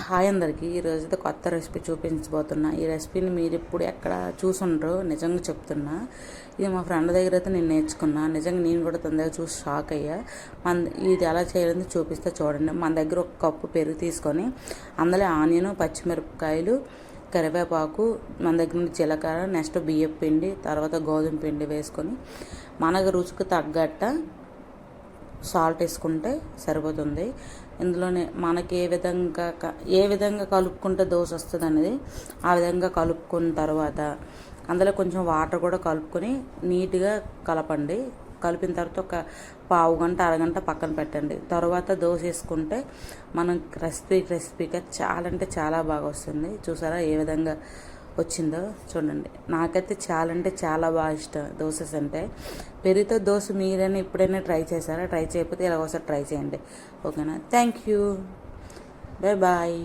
Hi అందరికీ. ఈరోజు అయితే కొత్త రెసిపీ చూపించబోతున్నా. ఈ రెసిపీని మీరు ఇప్పుడు ఎక్కడ చూసుండ్రు, నిజంగా చెప్తున్నా. ఇది మా ఫ్రెండ్ దగ్గర అయితే నేను నేర్చుకున్నా. నిజంగా నేను కూడా తన దగ్గర చూసి షాక్ అయ్యా. ఇది ఎలా చేయాలని చూపిస్తే చూడండి. మన దగ్గర ఒక కప్పు పెరుగు తీసుకొని అందులో ఆనియన్, పచ్చిమిరపకాయలు, కరివేపాకు, మన దగ్గర నుండి జీలకర్ర, నెక్స్ట్ బియ్యం పిండి, తర్వాత గోధుమ పిండి వేసుకొని మనకు రుచికి తగ్గట్ట సాల్ట్ వేసుకుంటే సరిపోతుంది. ఇందులోనే మనకి ఏ విధంగా కలుపుకుంటే దోశ వస్తుంది అనేది ఆ విధంగా కలుపుకున్న తర్వాత అందులో కొంచెం వాటర్ కూడా కలుపుకొని నీట్గా కలపండి. కలిపిన తర్వాత ఒక పావు గంట అరగంట పక్కన పెట్టండి. తర్వాత దోశ వేసుకుంటే మనం క్రిస్పీగా చాలా అంటే చాలా బాగా వస్తుంది. చూసారా ఏ విధంగా వచ్చిందో చూడండి. నాకైతే చాలా అంటే చాలా బాగా ఇష్టం దోశస్ అంటే. పెరుగుతో దోశ మీరైనా ఎప్పుడైనా ట్రై చేశారా? ట్రై చేయకపోతే ఇలా ఒకసారి ట్రై చేయండి. ఓకేనా? Thank you. బాయ్.